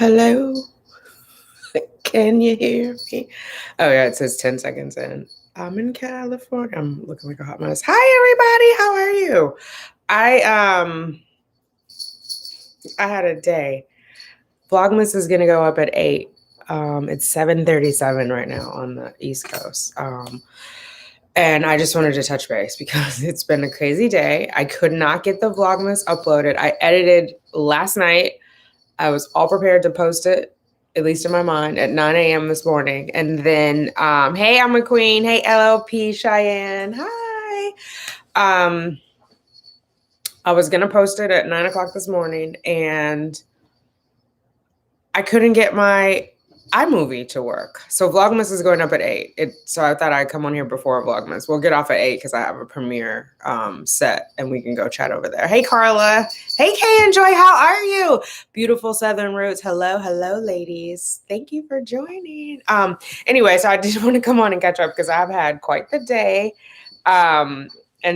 Hello, can you hear me? Oh yeah, it says 10 seconds in. I'm in California. I'm looking like a hot mess. Hi everybody, how are you? I had a day. Vlogmas is gonna go up at 8. It's 7:37 right now on the East Coast. And I just wanted to touch base because it's been a crazy day. I could not get the Vlogmas uploaded. I edited last night. I was all prepared to post it, at least in my mind, at 9 a.m. this morning. And then, hey, I'm a queen. Hey, LLP Cheyenne. Hi. I was going to post it at 9 o'clock this morning, and I couldn't get my iMovie to work. So Vlogmas is going up at 8. So I thought I'd come on here before Vlogmas. We'll get off at 8 because I have a premiere set and we can go chat over there. Hey, Carla. Hey, Kay and Joy. How are you? Beautiful Southern Roots. Hello, ladies. Thank you for joining. Anyway, so I just want to come on and catch up because I've had quite the day. And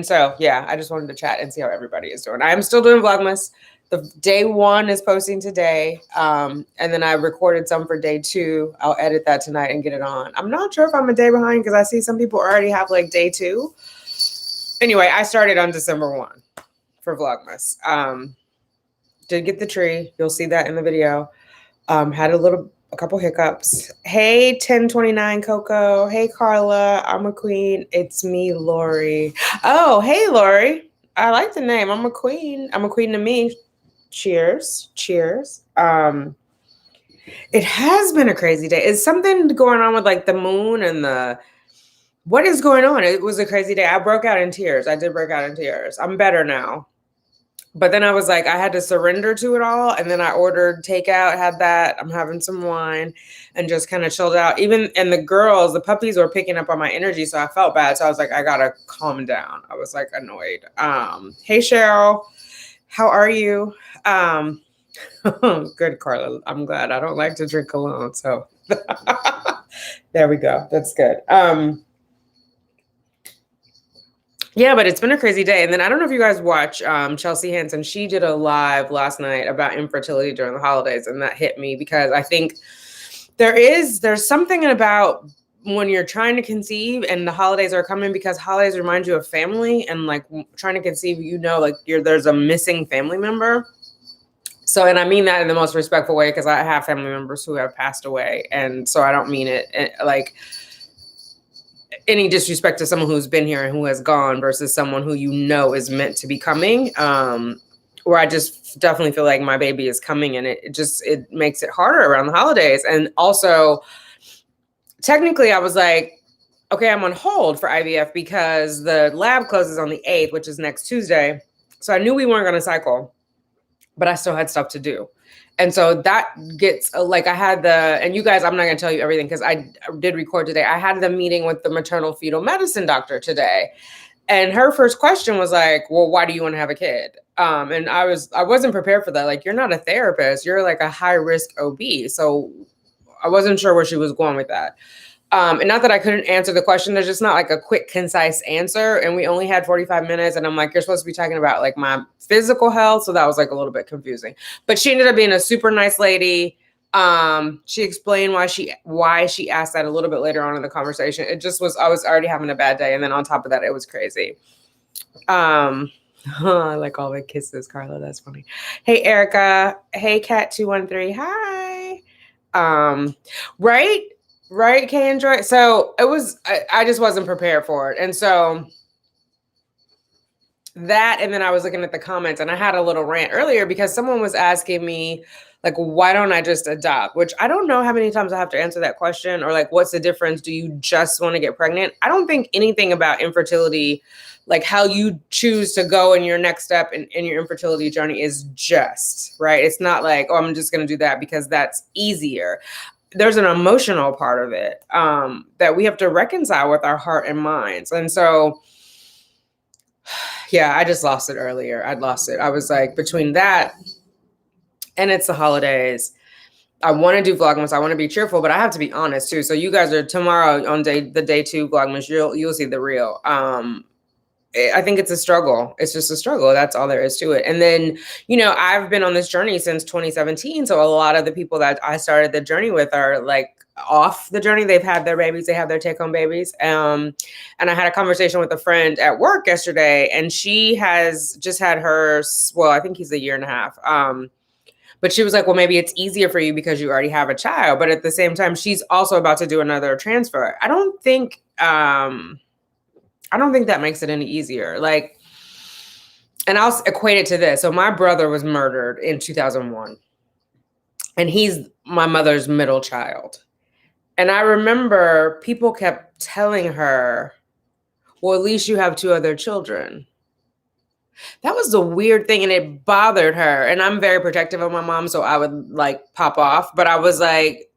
so, yeah, I just wanted to chat and see how everybody is doing. I'm still doing Vlogmas. The day 1 is posting today. And then I recorded some for day 2. I'll edit that tonight and get it on. I'm not sure if I'm a day behind because I see some people already have like day 2. Anyway, I started on December 1 for Vlogmas. Did get the tree. You'll see that in the video. Had a couple hiccups. Hey, 1029 Coco. Hey, Carla. I'm a queen. It's me, Lori. Oh, hey, Lori. I like the name. I'm a queen. I'm a queen to me. Cheers. It has been a crazy day. Is something going on with like the moon and what is going on? It was a crazy day. I broke out in tears. I did break out in tears. I'm better now. But then I was like, I had to surrender to it all. And then I ordered takeout, had that. I'm having some wine and just kind of chilled out. And the puppies were picking up on my energy. So I felt bad. So I was like, I got to calm down. I was like annoyed. Hey, Cheryl, how are you? Good, Carla. I'm glad. I don't like to drink alone. So there we go. That's good. Yeah, but it's been a crazy day. And then I don't know if you guys watch Chelsea Hansen. She did a live last night about infertility during the holidays. And that hit me because I think there's something about when you're trying to conceive and the holidays are coming, because holidays remind you of family, and like trying to conceive, like there's a missing family member. So, and I mean that in the most respectful way, because I have family members who have passed away. And so I don't mean it like any disrespect to someone who's been here and who has gone versus someone who is meant to be coming. Where I just definitely feel like my baby is coming, and it makes it harder around the holidays. And also, technically, I was like, okay, I'm on hold for IVF because the lab closes on the 8th, which is next Tuesday. So I knew we weren't going to cycle, but I still had stuff to do. And so that gets like, and you guys, I'm not going to tell you everything because I did record today. I had the meeting with the maternal fetal medicine doctor today. And her first question was like, well, why do you want to have a kid? And I wasn't prepared for that. Like, you're not a therapist. You're like a high risk OB. So I wasn't sure where she was going with that. And not that I couldn't answer the question. There's just not like a quick, concise answer. And we only had 45 minutes. And I'm like, you're supposed to be talking about like my physical health. So that was like a little bit confusing. But she ended up being a super nice lady. She explained why she asked that a little bit later on in the conversation. It just was, I was already having a bad day. And then on top of that, it was crazy. I like all the kisses, Carla. That's funny. Hey, Erica. Hey, Cat213. Hi. Right, Kay and Joy. So it was, I just wasn't prepared for it. And so that, and then I was looking at the comments, and I had a little rant earlier because someone was asking me, like, why don't I just adopt? Which I don't know how many times I have to answer that question, or like, what's the difference? Do you just want to get pregnant? I don't think anything about infertility, like how you choose to go in your next step in your infertility journey, is just, right? It's not like, oh, I'm just going to do that because that's easier. There's an emotional part of it that we have to reconcile with our heart and minds. And so, yeah, I just lost it earlier. I'd lost it. I was like, between that and it's the holidays, I want to do Vlogmas. I want to be cheerful, but I have to be honest too. So you guys are tomorrow on the day 2 Vlogmas, you'll see the real. I think it's a struggle. It's just a struggle. That's all there is to it. And then, I've been on this journey since 2017. So a lot of the people that I started the journey with are like off the journey. They've had their babies. They have their take-home babies. And I had a conversation with a friend at work yesterday, and she has just had hers. Well, I think he's a year and a half. But she was like, well, maybe it's easier for you because you already have a child. But at the same time, she's also about to do another transfer. I don't think that makes it any easier. Like, and I'll equate it to this. So my brother was murdered in 2001, and he's my mother's middle child. And I remember people kept telling her, well, at least you have 2 other children. That was the weird thing, and it bothered her. And I'm very protective of my mom, so I would like pop off. But I was like,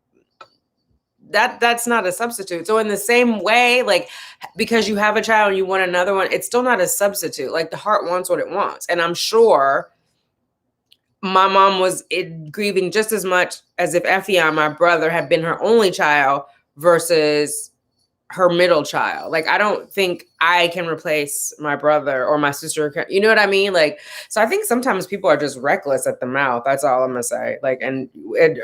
that's not a substitute. So in the same way, like, because you have a child and you want another one, it's still not a substitute. Like, the heart wants what it wants. And I'm sure my mom was grieving just as much as if Effion, my brother, had been her only child versus her middle child. Like, I don't think I can replace my brother or my sister. You know what I mean? Like, so I think sometimes people are just reckless at the mouth. That's all I'm gonna say. Like, and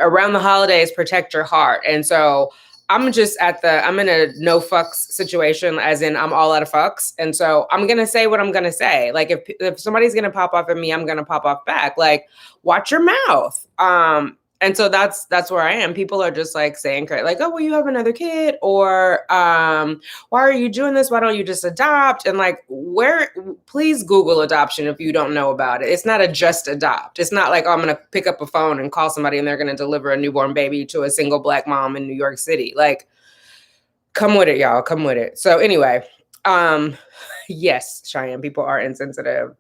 around the holidays, protect your heart. And so I'm in a no fucks situation, as in I'm all out of fucks. And so I'm going to say what I'm going to say. Like, if somebody's going to pop off at me, I'm going to pop off back. Like, watch your mouth. And so that's where I am. People are just like saying, like, oh, well, you have another kid, or why are you doing this? Why don't you just adopt? And like, please Google adoption if you don't know about it. It's not a just adopt. It's not like, oh, I'm going to pick up a phone and call somebody and they're going to deliver a newborn baby to a single Black mom in New York City. Like, come with it, y'all. Come with it. So anyway, yes, Cheyenne, people are insensitive.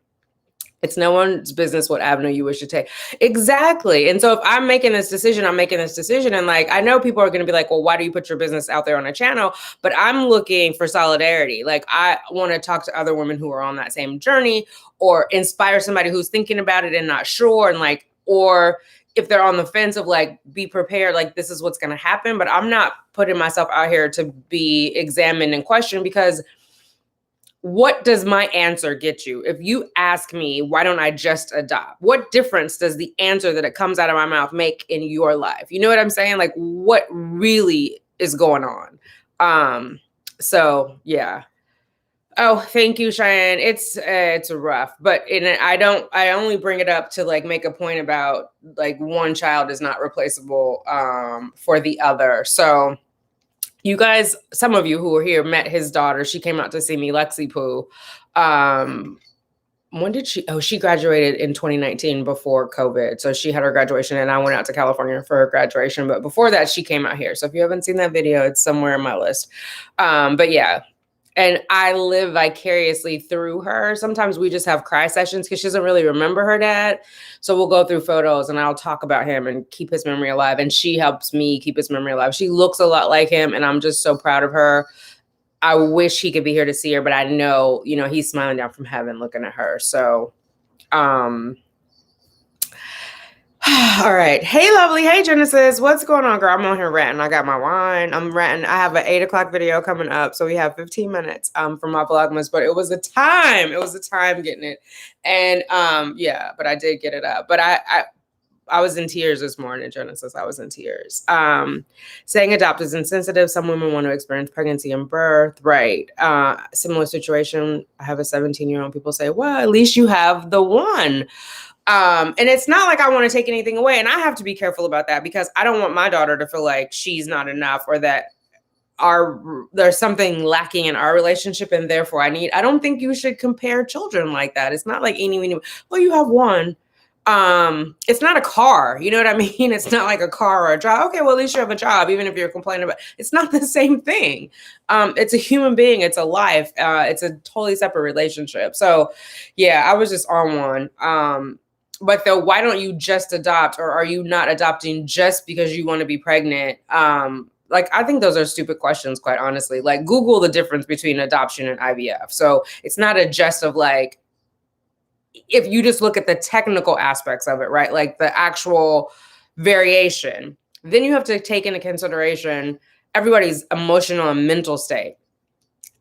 It's no one's business what avenue you wish to take. Exactly. And so if I'm making this decision, I'm making this decision. And like, I know people are going to be like, well, why do you put your business out there on a channel? But I'm looking for solidarity. Like, I want to talk to other women who are on that same journey, or inspire somebody who's thinking about it and not sure. And like, or if they're on the fence of like, be prepared, like this is what's going to happen. But I'm not putting myself out here to be examined and questioned, because what does my answer get you? If you ask me, why don't I just adopt? What difference does the answer that it comes out of my mouth make in your life? You know what I'm saying? Like, what really is going on? So yeah. Oh, thank you, Cheyenne. It's rough, but I only bring it up to like make a point about like one child is not replaceable for the other. So you guys, some of you who were here met his daughter. She came out to see me, Lexi Poo. When did she graduated in 2019 before COVID. So she had her graduation and I went out to California for her graduation. But before that, she came out here. So if you haven't seen that video, it's somewhere in my list. But yeah. And I live vicariously through her. Sometimes we just have cry sessions because she doesn't really remember her dad. So we'll go through photos and I'll talk about him and keep his memory alive. And she helps me keep his memory alive. She looks a lot like him and I'm just so proud of her. I wish he could be here to see her, but I know, he's smiling down from heaven looking at her. So, all right. Hey, lovely. Hey, Genesis. What's going on, girl? I'm on here ranting. I got my wine. I'm ranting. I have an 8 o'clock video coming up. So we have 15 minutes for my Vlogmas, but it was a time. It was a time getting it. And yeah, but I did get it up. But I was in tears this morning, Genesis. I was in tears. Saying adopt is insensitive. Some women want to experience pregnancy and birth. Right. Similar situation. I have a 17-year-old. People say, well, at least you have the one. And it's not like I want to take anything away. And I have to be careful about that because I don't want my daughter to feel like she's not enough or that there's something lacking in our relationship. And therefore I don't think you should compare children like that. It's not like well, you have one. It's not a car. You know what I mean? It's not like a car or a job. Okay, well, at least you have a job, even if you're complaining about it's not the same thing. It's a human being. It's a life. It's a totally separate relationship. So yeah, I was just on one. But though, why don't you just adopt, or are you not adopting just because you want to be pregnant? Like, I think those are stupid questions, quite honestly. Like, Google the difference between adoption and IVF. So it's not a just of like, if you just look at the technical aspects of it, right? Like the actual variation, then you have to take into consideration everybody's emotional and mental state.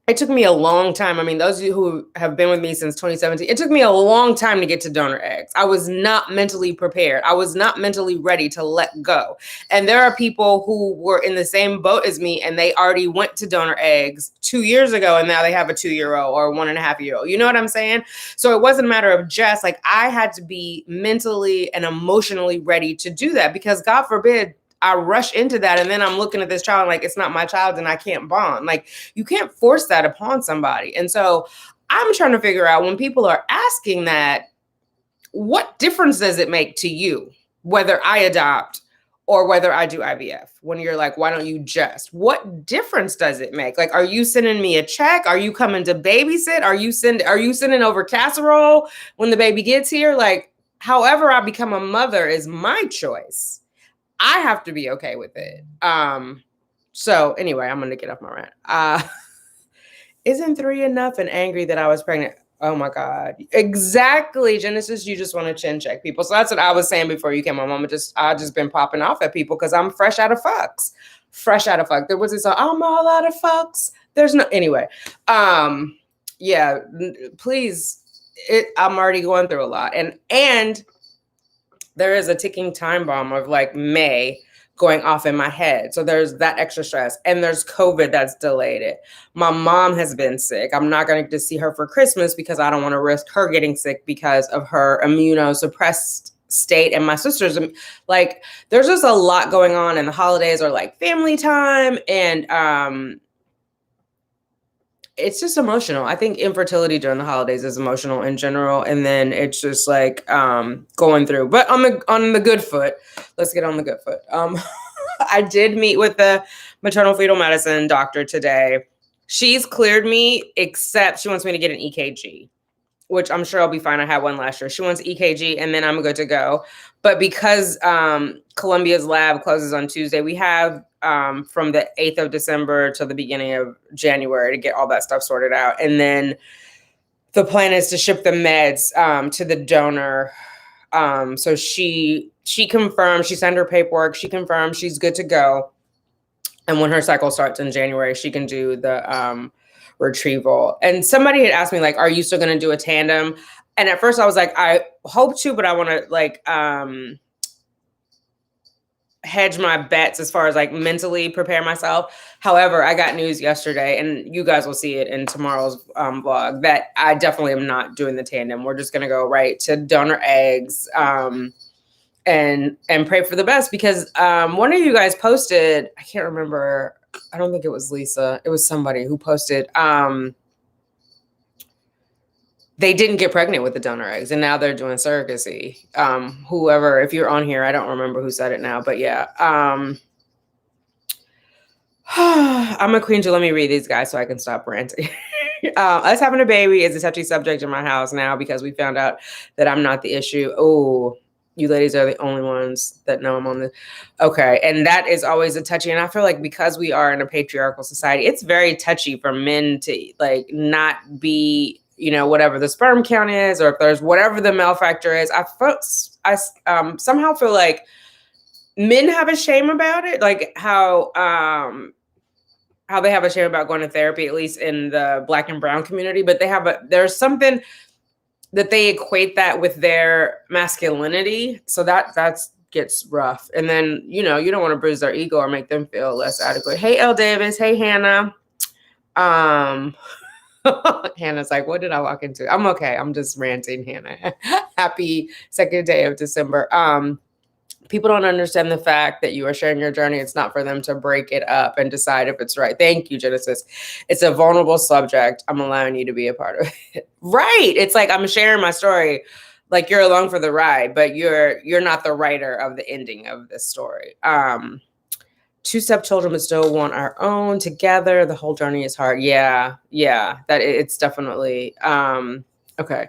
It took me a long time. I mean, those of you who have been with me since 2017, it took me a long time to get to donor eggs. I was not mentally prepared. I was not mentally ready to let go. And there are people who were in the same boat as me and they already went to donor eggs 2 years ago and now they have a 2-year-old or 1.5-year-old. You know what I'm saying? So it wasn't a matter of just like I had to be mentally and emotionally ready to do that because God forbid I rush into that and then I'm looking at this child like it's not my child and I can't bond. Like you can't force that upon somebody. And so I'm trying to figure out when people are asking that, what difference does it make to you whether I adopt or whether I do IVF? When you're like, why don't you just? What difference does it make? Like, are you sending me a check? Are you coming to babysit? Are you sending over casserole when the baby gets here? Like, however I become a mother is my choice. I have to be okay with it. So anyway, I'm gonna get off my rant. Isn't 3 enough? And angry that I was pregnant. Oh my God. Exactly. Genesis, you just want to chin check people. So that's what I was saying before you came on. I just been popping off at people because I'm fresh out of fucks. Fresh out of fuck. There was this, I'm all out of fucks. There's no, anyway. Yeah, please. I'm already going through a lot. And there is a ticking time bomb of like May going off in my head. So there's that extra stress. And there's COVID that's delayed it. My mom has been sick. I'm not going to get to see her for Christmas because I don't want to risk her getting sick because of her immunosuppressed state. And my sister's like, there's just a lot going on. And the holidays are like family time. And it's just emotional. I think infertility during the holidays is emotional in general. And then it's just like going through. But on the good foot, let's get on the good foot. I did meet with the maternal fetal medicine doctor today. She's cleared me, except she wants me to get an EKG, which I'm sure I'll be fine. I had one last year. She wants EKG and then I'm good to go. But because Columbia's lab closes on Tuesday, we have from the 8th of December to the beginning of January to get all that stuff sorted out. And then the plan is to ship the meds to the donor. So she confirmed, she sent her paperwork. She confirmed she's good to go. And when her cycle starts in January, she can do the retrieval. And somebody had asked me, like, are you still going to do a tandem? And at first I was like, I hope to, but I want to like hedge my bets as far as like mentally prepare myself. However, I got news yesterday and you guys will see it in tomorrow's vlog that I definitely am not doing the tandem. We're just going to go right to donor eggs and pray for the best because one of you guys posted, I can't remember. I don't think it was Lisa. It was somebody who posted they didn't get pregnant with the donor eggs and now they're doing surrogacy. Whoever, if you're on here, I don't remember who said it now, but yeah. I'm a queen, so let me read these guys so I can stop ranting. Us having a baby is a touchy subject in my house now because we found out that I'm not the issue. Oh, you ladies are the only ones that know I'm on this. Okay. And that is always a touchy. And I feel like because we are in a patriarchal society, it's very touchy for men to like not be, you know, whatever the sperm count is, or if there's whatever the male factor is. I somehow feel like men have a shame about it. Like how they have a shame about going to therapy, at least in the Black and brown community, but there's something that they equate that with their masculinity. So that gets rough. And then, you know, you don't want to bruise their ego or make them feel less adequate. Hey, L. Davis. Hey, Hannah. Hannah's like, what did I walk into? I'm okay. I'm just ranting, Hannah. Happy second day of December. People don't understand the fact that you are sharing your journey. It's not for them to break it up and decide if it's right. Thank you, Genesis. It's a vulnerable subject. I'm allowing you to be a part of it. Right. It's like I'm sharing my story. Like you're along for the ride, but you're not the writer of the ending of this story. 2 stepchildren, but still want our own together. The whole journey is hard. Yeah. That it's definitely okay.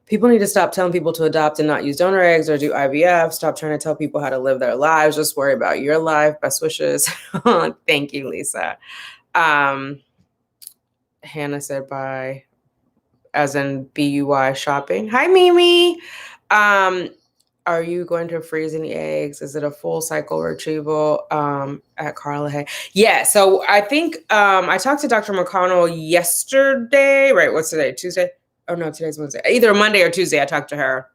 People need to stop telling people to adopt and not use donor eggs or do IVF. Stop trying to tell people how to live their lives. Just worry about your life. Best wishes. Thank you, Lisa. Hannah said bye, as in BUY shopping. Hi, Mimi. Are you going to freeze any eggs? Is it a full cycle retrieval? At Carla Hay. Yeah. So I think I talked to Dr. McConnell yesterday. Right. What's today? Tuesday? Oh no, today's Wednesday. Either Monday or Tuesday. I talked to her.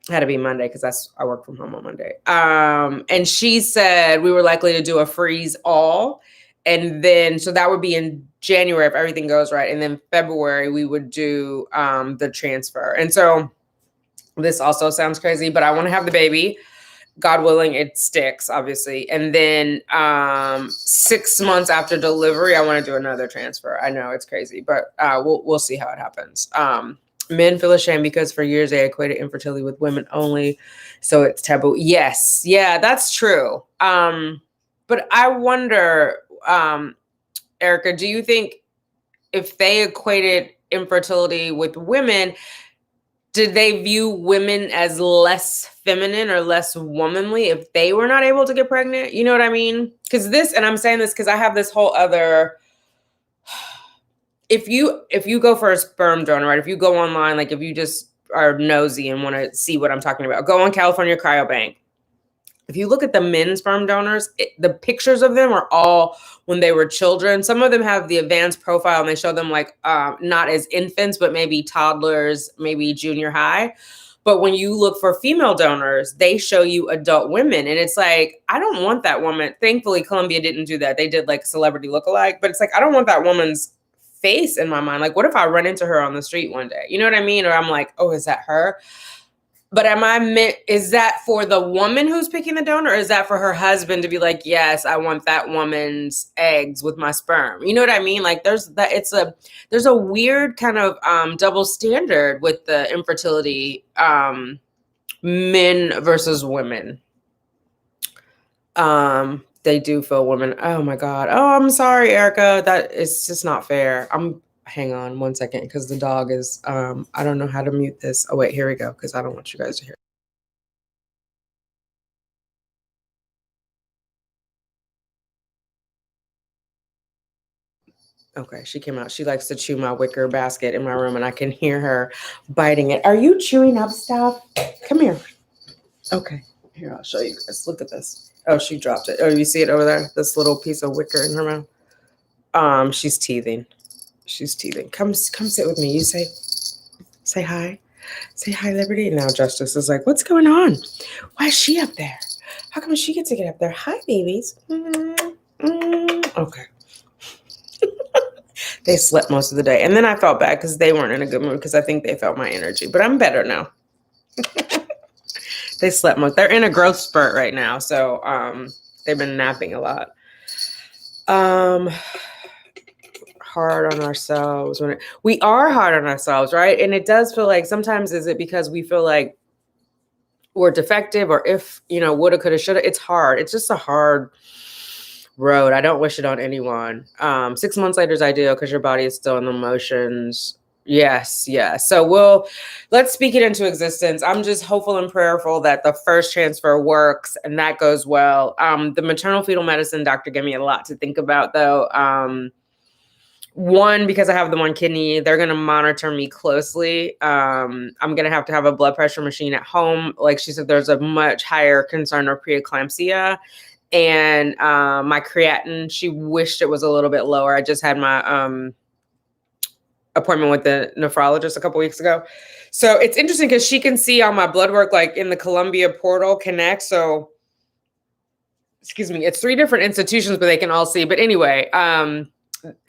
It had to be Monday because I work from home on Monday. And she said we were likely to do a freeze all. And then, so that would be in January if everything goes right. And then February, we would do the transfer. And so this also sounds crazy, but I want to have the baby. God willing, it sticks, obviously. And then 6 months after delivery, I want to do another transfer. I know it's crazy, but we'll see how it happens. Men feel ashamed because for years they equated infertility with women only, so it's taboo. Yes, yeah, that's true. But I wonder, Erica, do you think if they equated infertility with women, did they view women as less feminine or less womanly if they were not able to get pregnant? You know what I mean? Because this, and I'm saying this because I have this whole other, if you go for a sperm donor, right? If you go online, like if you just are nosy and want to see what I'm talking about, go on California Cryobank. If you look at the men's sperm donors, the pictures of them are all when they were children. Some of them have the advanced profile and they show them like not as infants, but maybe toddlers, maybe junior high. But when you look for female donors, they show you adult women. And it's like, I don't want that woman. Thankfully, Columbia didn't do that. They did like celebrity lookalike, but it's like, I don't want that woman's face in my mind. Like, what if I run into her on the street one day? You know what I mean? Or I'm like, oh, is that her? But is that for the woman who's picking the donor, or is that for her husband to be like, yes, I want that woman's eggs with my sperm? You know what I mean? Like there's a weird kind of double standard with the infertility, men versus women. They do feel women. Oh my God. Oh, I'm sorry, Erica. That is just not fair. Hang on one second because the dog is, I don't know how to mute this. Oh, wait, here we go because I don't want you guys to hear. Okay, she came out. She likes to chew my wicker basket in my room and I can hear her biting it. Are you chewing up stuff? Come here. Okay, here, I'll show you guys. Look at this. Oh, she dropped it. Oh, you see it over there? This little piece of wicker in her mouth. She's teething. She's teething. Come sit with me. You say hi. Say hi, Liberty. And now Justice is like, what's going on? Why is she up there? How come she gets to get up there? Hi, babies. Okay. They slept most of the day. And then I felt bad because they weren't in a good mood because I think they felt my energy. But I'm better now. They slept most. They're in a growth spurt right now. So they've been napping a lot. Hard on ourselves. We are hard on ourselves, right? And it does feel like sometimes is it because we feel like we're defective or if, woulda, coulda, shoulda. It's hard. It's just a hard road. I don't wish it on anyone. 6 months later is ideal because your body is still in the motions. Yes. So let's speak it into existence. I'm just hopeful and prayerful that the first transfer works and that goes well. The maternal fetal medicine doctor gave me a lot to think about though. One, because I have the one kidney, they're going to monitor me closely. I'm going to have a blood pressure machine at home. Like she said, there's a much higher concern of preeclampsia. And my creatinine, she wished it was a little bit lower. I just had my appointment with the nephrologist a couple weeks ago. So it's interesting because she can see all my blood work like in the Columbia portal connect. So, excuse me, it's 3 different institutions, but they can all see. But anyway,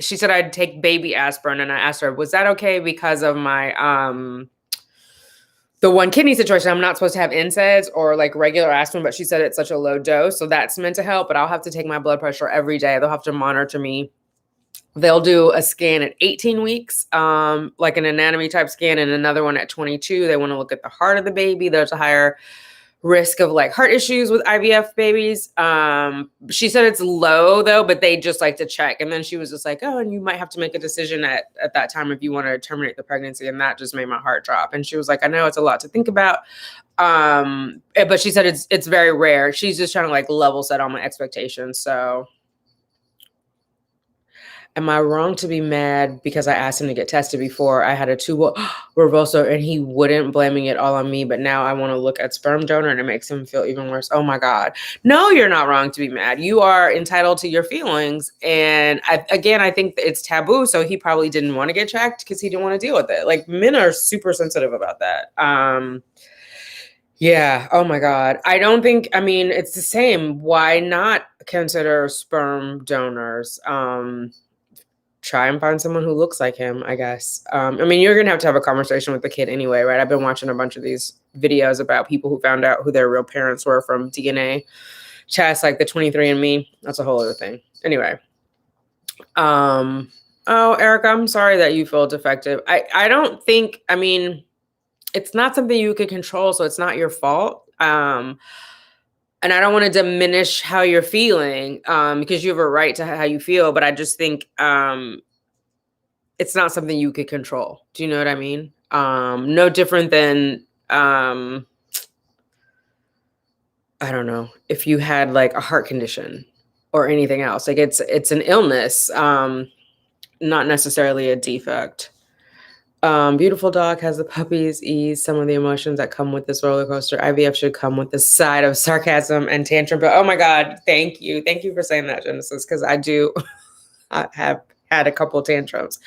she said I'd take baby aspirin. And I asked her, was that okay because of my the one kidney situation? I'm not supposed to have NSAIDs or like regular aspirin, but she said it's such a low dose. So that's meant to help, but I'll have to take my blood pressure every day. They'll have to monitor me. They'll do a scan at 18 weeks, like an anatomy type scan, and another one at 22. They want to look at the heart of the baby. There's a higher risk of like heart issues with IVF babies. She said it's low though, but they just like to check. And then she was just like, oh, and you might have to make a decision at that time if you want to terminate the pregnancy. And that just made my heart drop. And she was like, I know it's a lot to think about. But she said it's very rare. She's just trying to like level set all my expectations. So Am I wrong to be mad because I asked him to get tested before I had a tubal reversal and he wouldn't, blaming it all on me, but now I want to look at sperm donor and it makes him feel even worse? Oh my God. No, you're not wrong to be mad. You are entitled to your feelings. And I think it's taboo. So he probably didn't want to get checked because he didn't want to deal with it. Like, men are super sensitive about that. Yeah. Oh my God. It's the same. Why not consider sperm donors? Try and find someone who looks like him, I guess. You're going to have a conversation with the kid anyway, right? I've been watching a bunch of these videos about people who found out who their real parents were from DNA tests, like the 23andMe. That's a whole other thing. Anyway. Oh, Erica, I'm sorry that you feel defective. I don't think, it's not something you could control, so it's not your fault. And I don't want to diminish how you're feeling, because you have a right to how you feel, but I just think it's not something you could control. Do you know what I mean? No different than I don't know, if you had like a heart condition or anything else. Like, it's an illness, not necessarily a defect. Beautiful dog has the puppies ease some of the emotions that come with this roller coaster. IVF should come with the side of sarcasm and tantrum. But oh my God, thank you. Thank you for saying that, Genesis, because I do I have had a couple tantrums.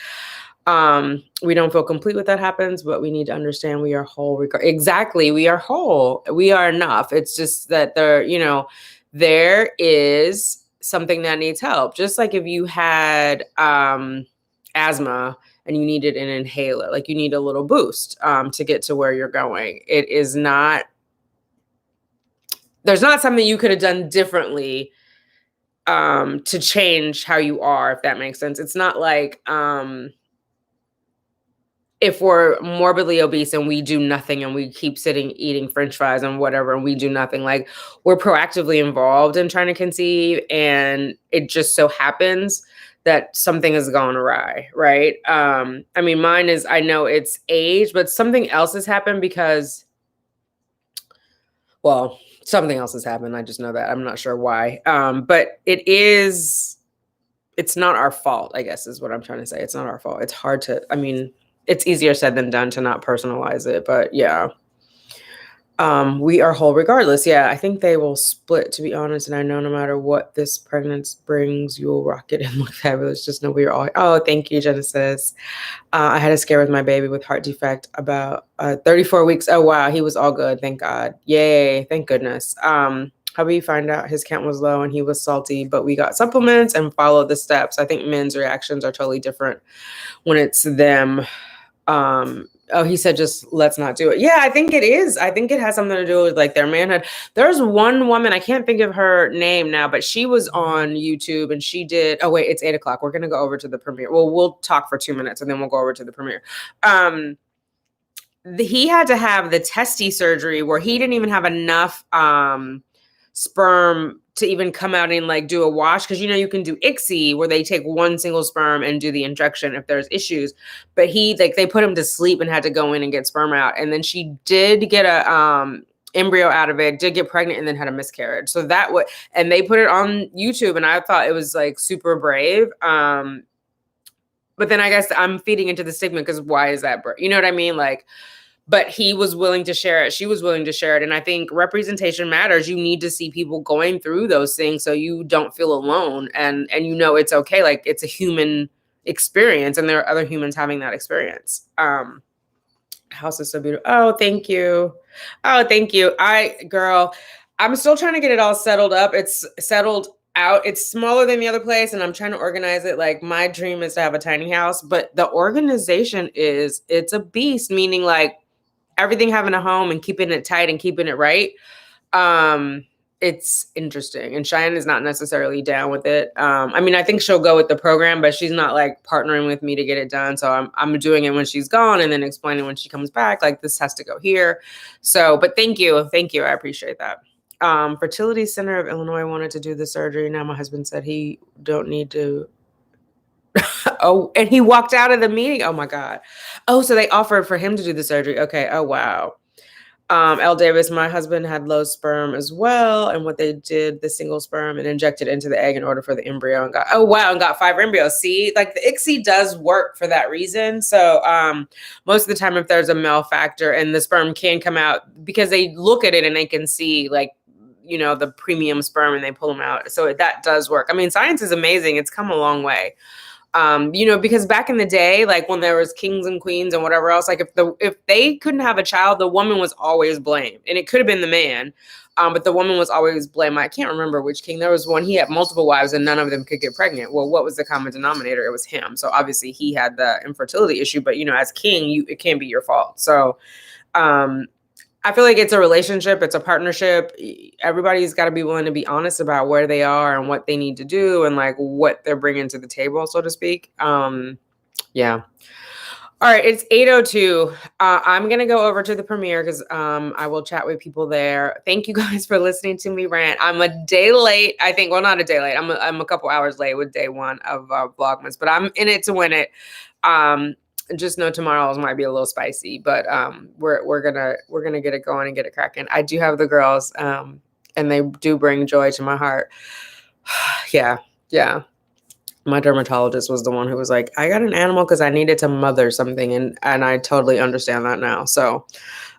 We don't feel complete when that happens, but we need to understand we are whole. Exactly. We are whole. We are enough. It's just that there is something that needs help. Just like if you had asthma and you needed an inhaler, like you need a little boost to get to where you're going. There's not something you could have done differently to change how you are, if that makes sense. It's not like if we're morbidly obese and we do nothing and we keep sitting eating French fries and whatever, and we do nothing, like, we're proactively involved in trying to conceive, and it just so happens that something has gone awry, right? Mine is, I know it's age, but something else has happened because, well, something else has happened. I just know that. I'm not sure why. But it's not our fault, I guess, is what I'm trying to say. It's not our fault. It's hard to, it's easier said than done to not personalize it, but yeah. We are whole regardless. Yeah, I think they will split, to be honest. And I know no matter what this pregnancy brings, you will rock it and look fabulous. Just know we are all. Oh, thank you, Genesis. I had a scare with my baby with heart defect about 34 weeks. Oh, wow. He was all good. Thank God. Yay. Thank goodness. Hubby found out his count was low and he was salty, but we got supplements and followed the steps. I think men's reactions are totally different when it's them. He said, just let's not do it. Yeah, I think it is. I think it has something to do with like their manhood. There's one woman, I can't think of her name now, but she was on YouTube and she did, oh wait, it's 8:00. We're going to go over to the premiere. Well, we'll talk for 2 minutes and then we'll go over to the premiere. He had to have the testy surgery where he didn't even have enough sperm to even come out and like do a wash, because you can do ICSI where they take one single sperm and do the injection if there's issues, but they put him to sleep and had to go in and get sperm out, and then she did get a embryo out of it, did get pregnant, and then had a miscarriage. So and they put it on YouTube, and I thought it was like super brave. But then I guess I'm feeding into the stigma, because why is that brave? You know what I mean? Like, but he was willing to share it. She was willing to share it. And I think representation matters. You need to see people going through those things so you don't feel alone. And it's okay. Like, it's a human experience and there are other humans having that experience. House is so beautiful. Oh, thank you. Oh, thank you. Girl, I'm still trying to get it all settled up. It's settled out. It's smaller than the other place and I'm trying to organize it. Like, my dream is to have a tiny house, but the organization it's a beast, meaning like, everything having a home and keeping it tight and keeping it right. It's interesting. And Cheyenne is not necessarily down with it. I think she'll go with the program, but she's not like partnering with me to get it done. So I'm doing it when she's gone and then explaining when she comes back, like, this has to go here. So, but thank you. Thank you. I appreciate that. Fertility Center of Illinois wanted to do the surgery. Now my husband said he don't need to. Oh, and he walked out of the meeting. Oh my God. Oh, so they offered for him to do the surgery. Okay. Oh, wow. L. Davis, my husband had low sperm as well. And what they did, the single sperm and injected into the egg in order for the embryo and got, oh, wow. And got 5 embryos. See, like the ICSI does work for that reason. So most of the time, if there's a male factor and the sperm can come out because they look at it and they can see like, you know, the premium sperm and they pull them out. So that does work. I mean, science is amazing. It's come a long way. You know, because back in the day, like when there was kings and queens and whatever else, like if they couldn't have a child, the woman was always blamed, and it could have been the man, but the woman was always blamed. I can't remember which king. There was one, he had multiple wives and none of them could get pregnant. Well, what was the common denominator? It was him. So obviously he had the infertility issue, but you know, as king, it can't be your fault. So I feel like it's a relationship. It's a partnership. Everybody's got to be willing to be honest about where they are and what they need to do and like what they're bringing to the table, so to speak. Yeah. All right. It's 8:02. I'm going to go over to the premiere because I will chat with people there. Thank you guys for listening to me rant. I'm a day late. I think, well, not a day late. I'm a couple hours late with day 1 of Vlogmas, but I'm in it to win it. Just know tomorrow's might be a little spicy, but we're gonna get it going and get it cracking. I do have the girls, and they do bring joy to my heart. Yeah. My dermatologist was the one who was like, I got an animal because I needed to mother something, and I totally understand that now. So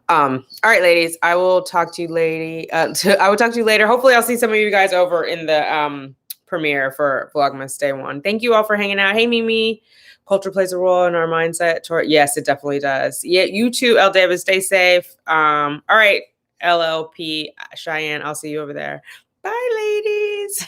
all right, ladies, I will talk to you I will talk to you later. Hopefully I'll see some of you guys over in the premiere for Vlogmas Day 1. Thank you all for hanging out. Hey, Mimi. Culture plays a role in our mindset toward, yes, it definitely does. Yeah, you too, L. Davis, stay safe. All right, LLP, Cheyenne, I'll see you over there. Bye, ladies.